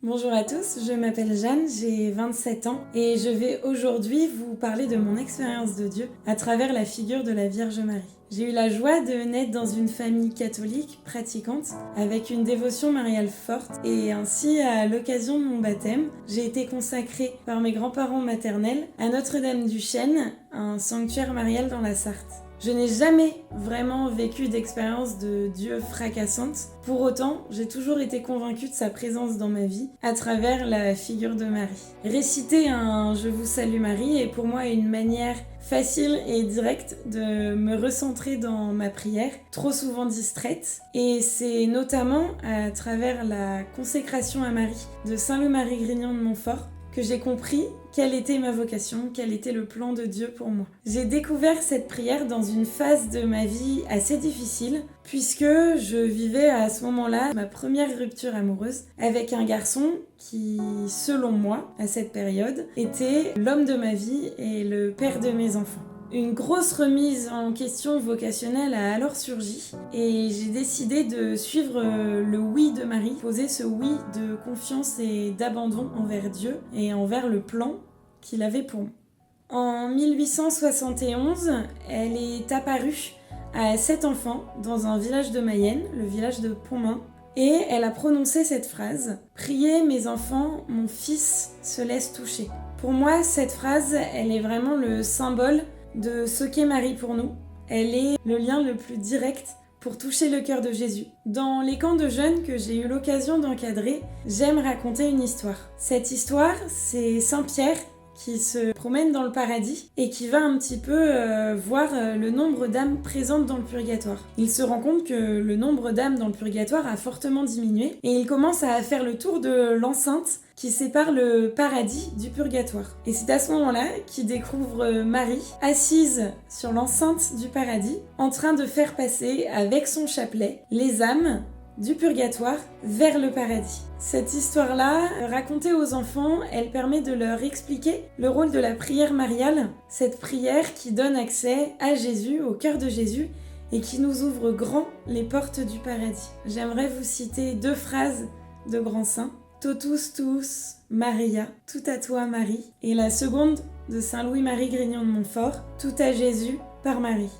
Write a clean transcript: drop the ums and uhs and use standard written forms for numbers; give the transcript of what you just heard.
Bonjour à tous, je m'appelle Jeanne, j'ai 27 ans et je vais aujourd'hui vous parler de mon expérience de Dieu à travers la figure de la Vierge Marie. J'ai eu la joie de naître dans une famille catholique pratiquante avec une dévotion mariale forte et ainsi à l'occasion de mon baptême, j'ai été consacrée par mes grands-parents maternels à Notre-Dame du Chêne, un sanctuaire marial dans la Sarthe. Je n'ai jamais vraiment vécu d'expérience de Dieu fracassante. Pour autant, j'ai toujours été convaincue de sa présence dans ma vie à travers la figure de Marie. Réciter un « Je vous salue Marie » est pour moi une manière facile et directe de me recentrer dans ma prière, trop souvent distraite. Et c'est notamment à travers la consécration à Marie de Saint Louis-Marie Grignon de Montfort que j'ai compris quelle était ma vocation, quel était le plan de Dieu pour moi. J'ai découvert cette prière dans une phase de ma vie assez difficile, puisque je vivais à ce moment-là ma première rupture amoureuse avec un garçon qui, selon moi, à cette période, était l'homme de ma vie et le père de mes enfants. Une grosse remise en question vocationnelle a alors surgi et j'ai décidé de suivre le oui de Marie, poser ce oui de confiance et d'abandon envers Dieu et envers le plan qu'il avait pour moi. En 1871, elle est apparue à 7 enfants dans un village de Mayenne, le village de Pontmain, et elle a prononcé cette phrase « Priez mes enfants, mon fils se laisse toucher ». Pour moi, cette phrase, elle est vraiment le symbole de ce qu'est Marie pour nous. Elle est le lien le plus direct pour toucher le cœur de Jésus. Dans les camps de jeunes que j'ai eu l'occasion d'encadrer, j'aime raconter une histoire. Cette histoire, c'est Saint Pierre qui se promène dans le paradis et qui va un petit peu voir le nombre d'âmes présentes dans le purgatoire. Il se rend compte que le nombre d'âmes dans le purgatoire a fortement diminué et il commence à faire le tour de l'enceinte qui sépare le paradis du purgatoire. Et c'est à ce moment-là qu'il découvre Marie, assise sur l'enceinte du paradis, en train de faire passer avec son chapelet les âmes du purgatoire vers le paradis. Cette histoire-là, racontée aux enfants, elle permet de leur expliquer le rôle de la prière mariale, cette prière qui donne accès à Jésus, au cœur de Jésus, et qui nous ouvre grand les portes du paradis. J'aimerais vous citer 2 phrases de grands saints. Totus tuus Maria, tout à toi Marie. Et la seconde de Saint Louis-Marie Grignon de Montfort, tout à Jésus par Marie.